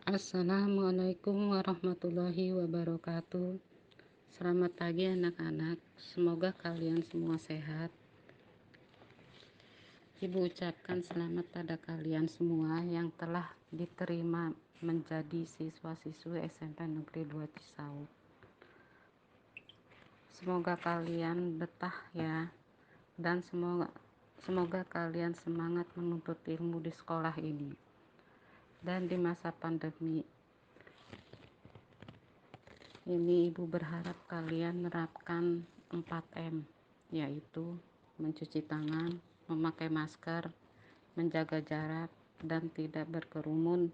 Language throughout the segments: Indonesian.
Assalamualaikum warahmatullahi wabarakatuh. Selamat pagi anak-anak. Semoga kalian semua sehat. Ibu ucapkan selamat pada kalian semua yang telah diterima menjadi siswa-siswi SMP Negeri 2 Cisauk. Semoga kalian betah ya, dan semoga kalian semangat menuntut ilmu di sekolah ini. Dan di masa pandemi ini ibu berharap kalian menerapkan 4M, yaitu mencuci tangan, memakai masker, menjaga jarak, dan tidak berkerumun.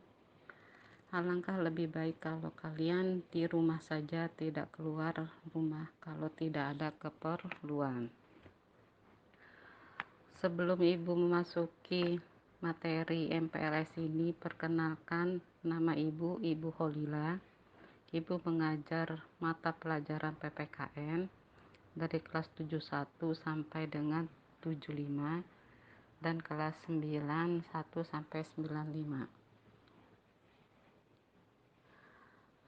Alangkah lebih baik kalau kalian di rumah saja, tidak keluar rumah kalau tidak ada keperluan. Sebelum ibu memasuki materi MPLS ini, perkenalkan nama Ibu Holila. Ibu mengajar mata pelajaran PPKN dari kelas 71 sampai dengan 75 dan kelas 9 1 sampai 95.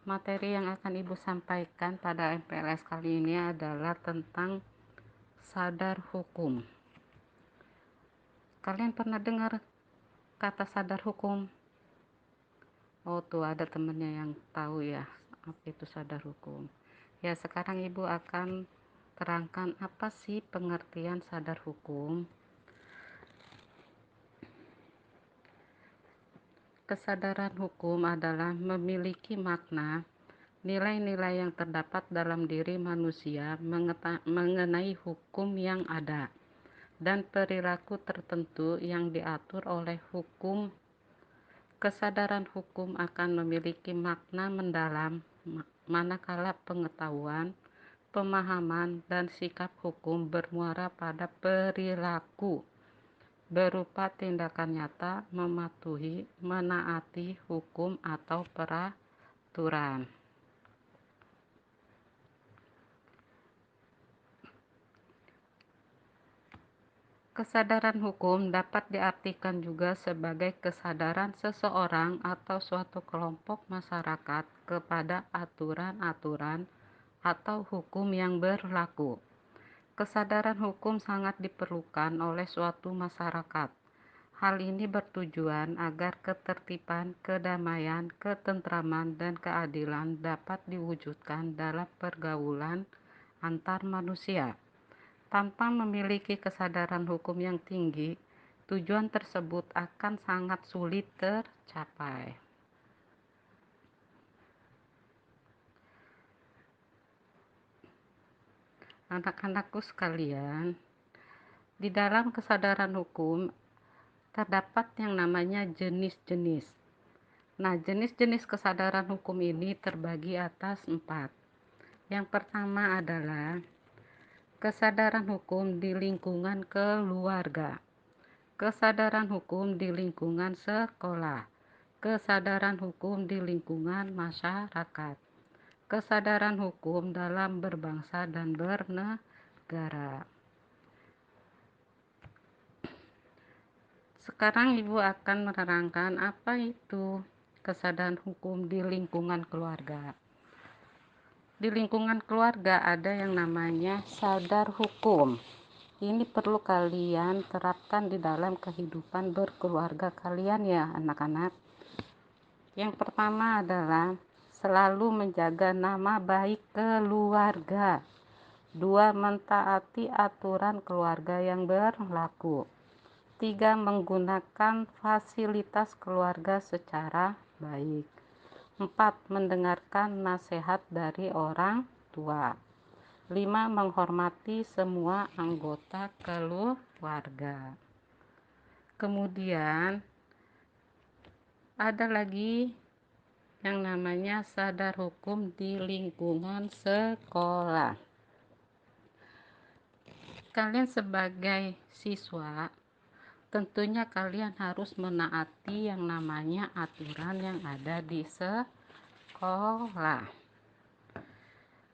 Materi yang akan Ibu sampaikan pada MPLS kali ini adalah tentang sadar hukum. Kalian pernah dengar kata sadar hukum? Oh, tuh ada temennya yang tahu ya apa itu sadar hukum. Ya, sekarang Ibu akan terangkan apa sih pengertian sadar hukum. Kesadaran hukum adalah memiliki makna nilai-nilai yang terdapat dalam diri manusia mengenai hukum yang ada dan perilaku tertentu yang diatur oleh hukum. Kesadaran hukum akan memiliki makna mendalam manakala pengetahuan, pemahaman, dan sikap hukum bermuara pada perilaku berupa tindakan nyata mematuhi, menaati hukum atau peraturan. Kesadaran hukum dapat diartikan juga sebagai kesadaran seseorang atau suatu kelompok masyarakat kepada aturan-aturan atau hukum yang berlaku. Kesadaran hukum sangat diperlukan oleh suatu masyarakat. Hal ini bertujuan agar ketertiban, kedamaian, ketentraman, dan keadilan dapat diwujudkan dalam pergaulan antar manusia. Tanpa memiliki kesadaran hukum yang tinggi, tujuan tersebut akan sangat sulit tercapai. Anak-anakku sekalian, di dalam kesadaran hukum terdapat yang namanya jenis-jenis. Nah, jenis-jenis kesadaran hukum ini terbagi atas 4. Yang pertama adalah kesadaran hukum di lingkungan keluarga, kesadaran hukum di lingkungan sekolah, kesadaran hukum di lingkungan masyarakat, kesadaran hukum dalam berbangsa dan bernegara. Sekarang Ibu akan menerangkan apa itu kesadaran hukum di lingkungan keluarga. Di lingkungan keluarga ada yang namanya sadar hukum. Ini perlu kalian terapkan di dalam kehidupan berkeluarga kalian ya anak-anak. Yang pertama adalah selalu menjaga nama baik keluarga. 2. Mentaati aturan keluarga yang berlaku. 3. Menggunakan fasilitas keluarga secara baik. 4. Mendengarkan nasihat dari orang tua. 5. Menghormati semua anggota keluarga. Kemudian ada lagi yang namanya sadar hukum di lingkungan sekolah. Kalian sebagai siswa, tentunya kalian harus menaati yang namanya aturan yang ada di sekolah.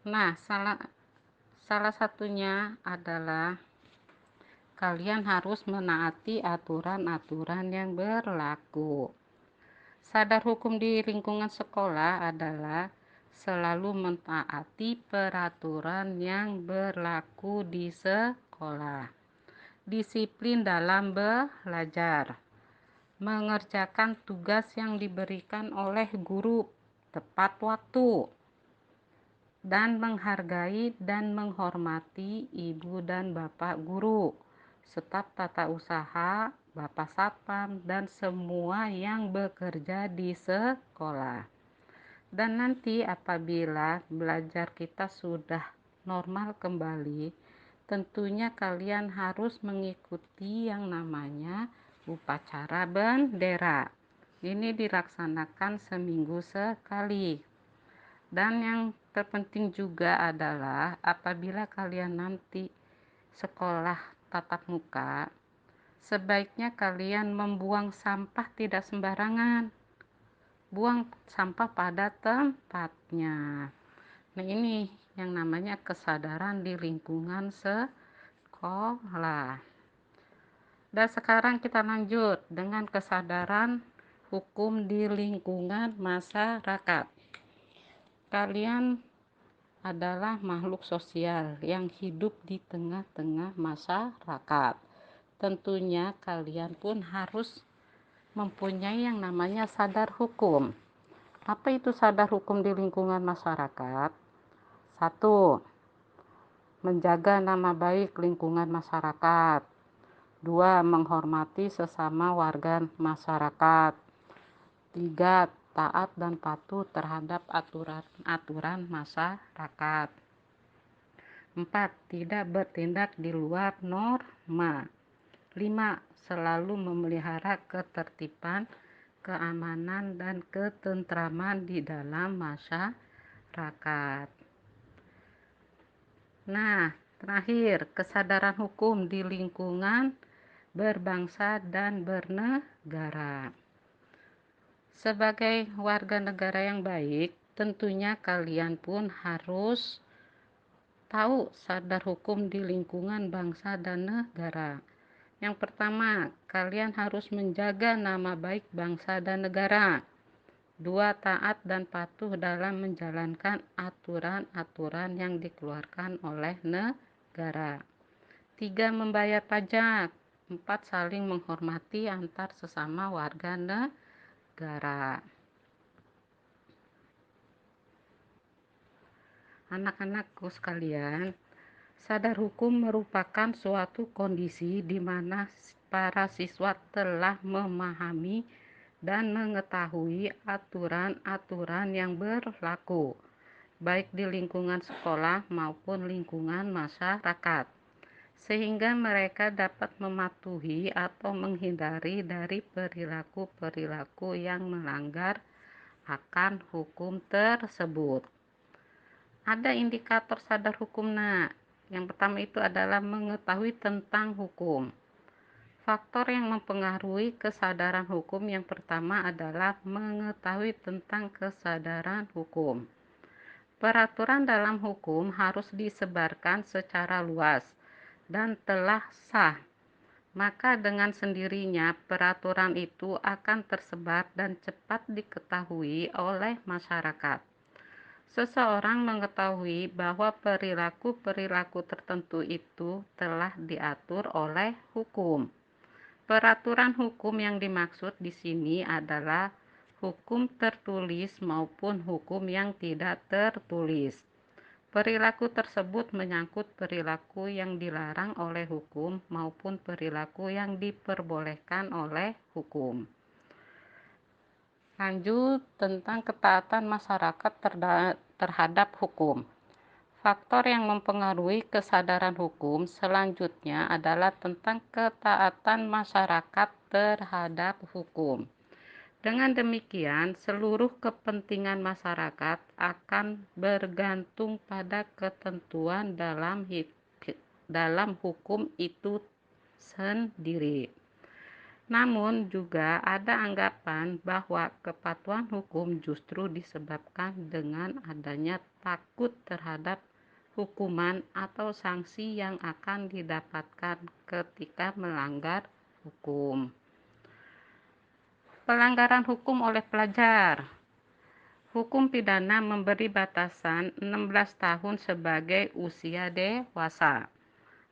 Nah, salah satunya adalah kalian harus menaati aturan-aturan yang berlaku. Sadar hukum di lingkungan sekolah adalah selalu mentaati peraturan yang berlaku di sekolah, disiplin dalam belajar, mengerjakan tugas yang diberikan oleh guru tepat waktu, dan menghargai dan menghormati ibu dan bapak guru, staf tata usaha, bapak satpam, dan semua yang bekerja di sekolah. Dan nanti apabila belajar kita sudah normal kembali, tentunya kalian harus mengikuti yang namanya upacara bendera. Ini dilaksanakan seminggu sekali. Dan yang terpenting juga adalah apabila kalian nanti sekolah tatap muka, sebaiknya kalian membuang sampah tidak sembarangan. Buang sampah pada tempatnya. Nah, ini yang namanya kesadaran di lingkungan sekolah. Dan sekarang kita lanjut dengan kesadaran hukum di lingkungan masyarakat. Kalian adalah makhluk sosial yang hidup di tengah-tengah masyarakat. Tentunya kalian pun harus mempunyai yang namanya sadar hukum. Apa itu sadar hukum di lingkungan masyarakat? 1. Menjaga nama baik lingkungan masyarakat. 2. Menghormati sesama warga masyarakat. 3. Taat dan patuh terhadap aturan masyarakat. 4. Tidak bertindak di luar norma. 5. Selalu memelihara ketertiban, keamanan, dan ketentraman di dalam masyarakat. Nah, terakhir, kesadaran hukum di lingkungan berbangsa dan bernegara. Sebagai warga negara yang baik, tentunya kalian pun harus tahu sadar hukum di lingkungan bangsa dan negara. Yang pertama, kalian harus menjaga nama baik bangsa dan negara. 2. Taat dan patuh dalam menjalankan aturan-aturan yang dikeluarkan oleh negara. 3. Membayar pajak. 4. Saling menghormati antar sesama warga negara. Anak-anakku sekalian, sadar hukum merupakan suatu kondisi di mana para siswa telah memahami dan mengetahui aturan-aturan yang berlaku, baik di lingkungan sekolah maupun lingkungan masyarakat, sehingga mereka dapat mematuhi atau menghindari dari perilaku-perilaku yang melanggar akan hukum tersebut. Ada indikator sadar hukum. Nah, yang pertama itu adalah mengetahui tentang hukum. Faktor yang mempengaruhi kesadaran hukum yang pertama adalah mengetahui tentang kesadaran hukum. Peraturan dalam hukum harus disebarkan secara luas dan telah sah. Maka dengan sendirinya peraturan itu akan tersebar dan cepat diketahui oleh masyarakat. Seseorang mengetahui bahwa perilaku-perilaku tertentu itu telah diatur oleh hukum. Peraturan hukum yang dimaksud di sini adalah hukum tertulis maupun hukum yang tidak tertulis. Perilaku tersebut menyangkut perilaku yang dilarang oleh hukum maupun perilaku yang diperbolehkan oleh hukum. Lanjut tentang ketaatan masyarakat terhadap hukum. Faktor yang mempengaruhi kesadaran hukum selanjutnya adalah tentang ketaatan masyarakat terhadap hukum. Dengan demikian, seluruh kepentingan masyarakat akan bergantung pada ketentuan dalam hukum itu sendiri. Namun juga ada anggapan bahwa kepatuhan hukum justru disebabkan dengan adanya takut terhadap hukuman atau sanksi yang akan didapatkan ketika melanggar hukum. Pelanggaran hukum oleh pelajar. Hukum pidana memberi batasan 16 tahun sebagai usia dewasa.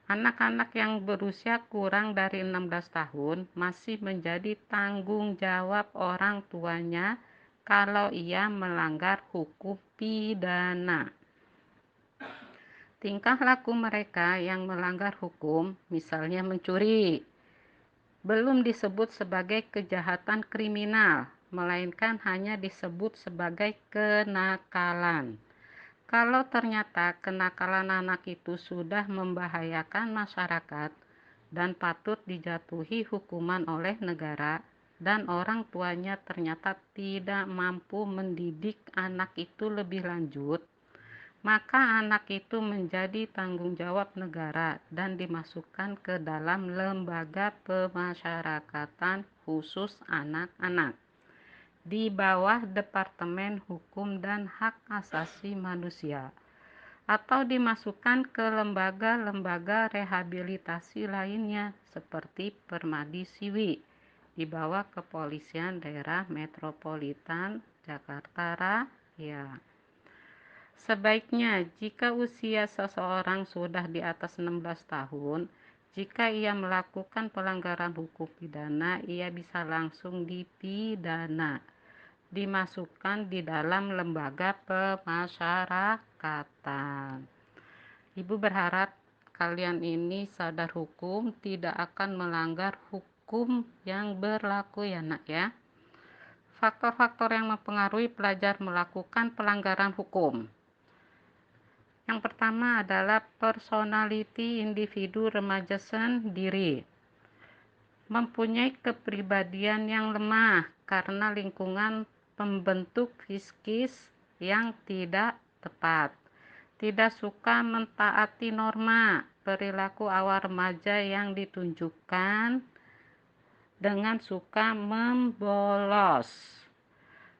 Anak-anak yang berusia kurang dari 16 tahun masih menjadi tanggung jawab orang tuanya kalau ia melanggar hukum pidana. Tingkah laku mereka yang melanggar hukum, misalnya mencuri, belum disebut sebagai kejahatan kriminal, melainkan hanya disebut sebagai kenakalan. Kalau ternyata kenakalan anak itu sudah membahayakan masyarakat dan patut dijatuhi hukuman oleh negara, dan orang tuanya ternyata tidak mampu mendidik anak itu lebih lanjut, maka anak itu menjadi tanggung jawab negara dan dimasukkan ke dalam lembaga pemasyarakatan khusus anak-anak di bawah Departemen Hukum dan Hak Asasi Manusia, atau dimasukkan ke lembaga-lembaga rehabilitasi lainnya seperti Permadi Siwi di bawah Kepolisian Daerah Metropolitan Jakarta Raya. Sebaiknya jika usia seseorang sudah di atas 16 tahun, jika ia melakukan pelanggaran hukum pidana, ia bisa langsung dipidana, dimasukkan di dalam lembaga pemasyarakatan. Ibu berharap kalian ini sadar hukum, tidak akan melanggar hukum yang berlaku ya nak ya. Faktor-faktor yang mempengaruhi pelajar melakukan pelanggaran hukum. Yang pertama adalah personality individu remaja sendiri. Mempunyai kepribadian yang lemah karena lingkungan pembentuk psikis yang tidak tepat. Tidak suka mentaati norma perilaku awal remaja yang ditunjukkan dengan suka membolos,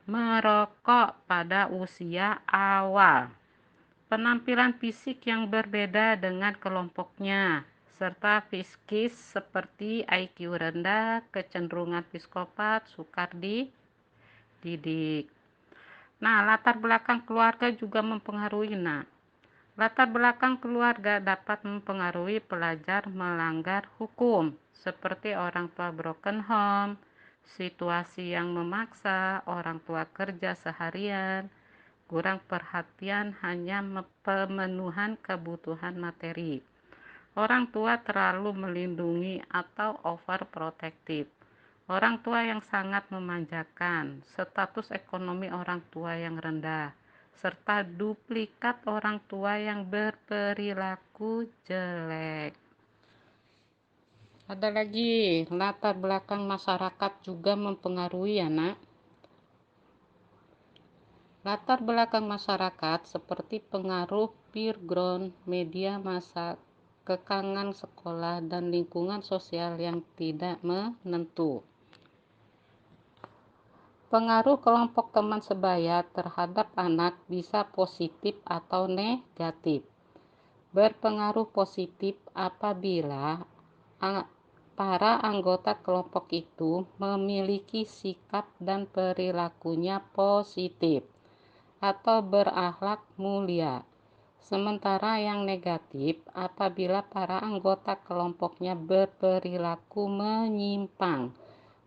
merokok pada usia awal, penampilan fisik yang berbeda dengan kelompoknya, serta psikis seperti IQ rendah, kecenderungan psikopat, sukar dididik. Nah, latar belakang keluarga juga mempengaruhi. Latar belakang keluarga dapat mempengaruhi pelajar melanggar hukum, seperti orang tua broken home, situasi yang memaksa, orang tua kerja seharian, kurang perhatian hanya pemenuhan kebutuhan materi. Orang tua terlalu melindungi atau overprotective. Orang tua yang sangat memanjakan, status ekonomi orang tua yang rendah, serta duplikat orang tua yang berperilaku jelek. Ada lagi, latar belakang masyarakat juga mempengaruhi ya nak. Latar belakang masyarakat seperti pengaruh peer ground, media massa, kekangan sekolah, dan lingkungan sosial yang tidak menentu. Pengaruh kelompok teman sebaya terhadap anak bisa positif atau negatif. Berpengaruh positif apabila para anggota kelompok itu memiliki sikap dan perilakunya positif atau berakhlak mulia. Sementara yang negatif apabila para anggota kelompoknya berperilaku menyimpang,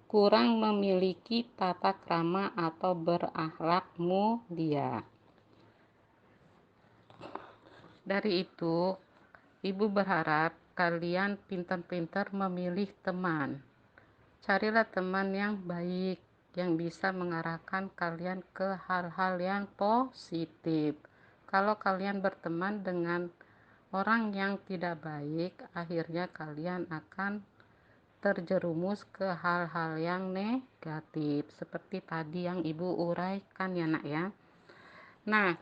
kurang memiliki tata krama atau berakhlak mulia. Dari itu, ibu berharap kalian pintar-pintar memilih teman. Carilah teman yang baik, yang bisa mengarahkan kalian ke hal-hal yang positif. Kalau kalian berteman dengan orang yang tidak baik, akhirnya kalian akan terjerumus ke hal-hal yang negatif, seperti tadi yang ibu uraikan ya nak ya. Nah,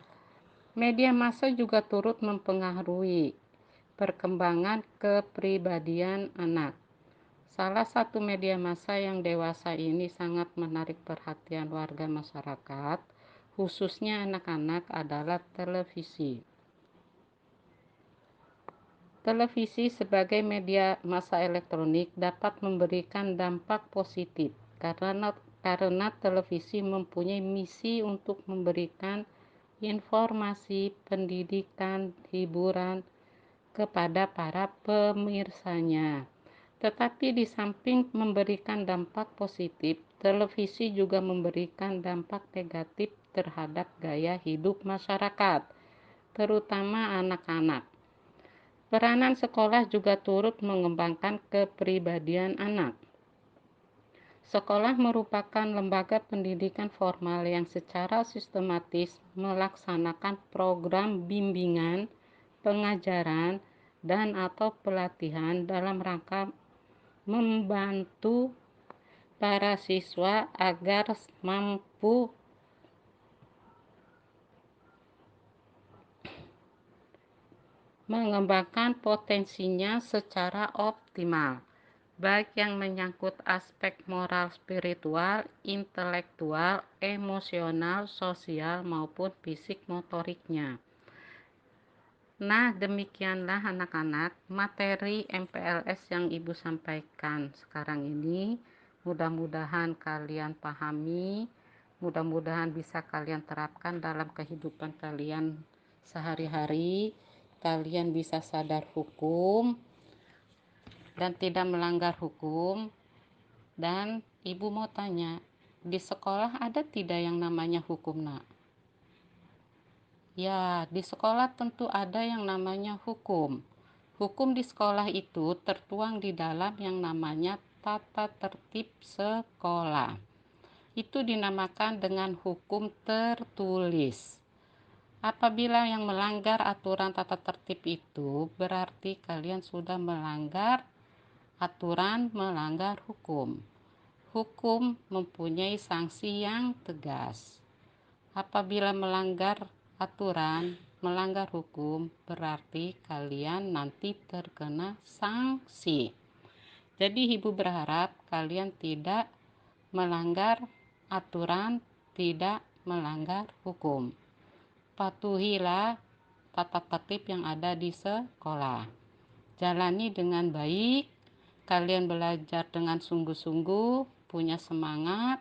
media massa juga turut mempengaruhi perkembangan kepribadian anak. Salah satu media massa yang dewasa ini sangat menarik perhatian warga masyarakat, khususnya anak-anak, adalah televisi. Televisi sebagai media massa elektronik dapat memberikan dampak positif karena karena televisi mempunyai misi untuk memberikan informasi, pendidikan, hiburan kepada para pemirsanya. Tetapi di samping memberikan dampak positif, televisi juga memberikan dampak negatif terhadap gaya hidup masyarakat, terutama anak-anak. Peranan sekolah juga turut mengembangkan kepribadian anak. Sekolah merupakan lembaga pendidikan formal yang secara sistematis melaksanakan program bimbingan, pengajaran, dan/atau pelatihan dalam rangka membantu para siswa agar mampu mengembangkan potensinya secara optimal, baik yang menyangkut aspek moral, spiritual, intelektual, emosional, sosial, maupun fisik motoriknya. Nah, demikianlah anak-anak materi MPLS yang Ibu sampaikan sekarang ini. Mudah-mudahan kalian pahami, mudah-mudahan bisa kalian terapkan dalam kehidupan kalian sehari-hari. Kalian bisa sadar hukum dan tidak melanggar hukum. Dan Ibu mau tanya, di sekolah ada tidak yang namanya hukum, Nak? Ya, di sekolah tentu ada yang namanya hukum. Hukum di sekolah itu tertuang di dalam yang namanya tata tertib sekolah. Itu dinamakan dengan hukum tertulis. Apabila yang melanggar aturan tata tertib itu, berarti kalian sudah melanggar aturan, melanggar hukum. Hukum mempunyai sanksi yang tegas. Apabila melanggar aturan, melanggar hukum, berarti kalian nanti terkena sanksi. Jadi Ibu berharap kalian tidak melanggar aturan, tidak melanggar hukum. Patuhilah tata tertib yang ada di sekolah. Jalani dengan baik, kalian belajar dengan sungguh-sungguh, punya semangat,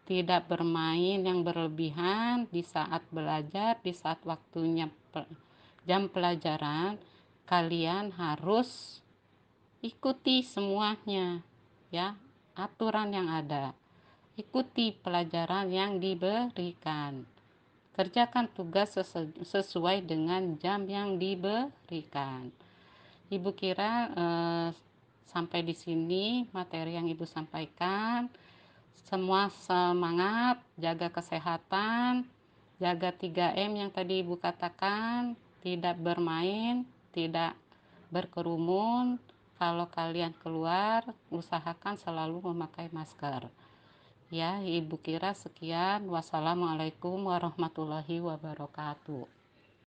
tidak bermain yang berlebihan di saat belajar, di saat waktunya jam pelajaran. Kalian harus ikuti semuanya, ya, aturan yang ada. Ikuti pelajaran yang diberikan. Kerjakan tugas sesuai dengan jam yang diberikan. Ibu kira sampai di sini materi yang Ibu sampaikan. Semua semangat, jaga kesehatan, jaga 3M yang tadi Ibu katakan, tidak bermain, tidak berkerumun. Kalau kalian keluar, usahakan selalu memakai masker. Ya, Ibu kira sekian. Wassalamualaikum warahmatullahi wabarakatuh.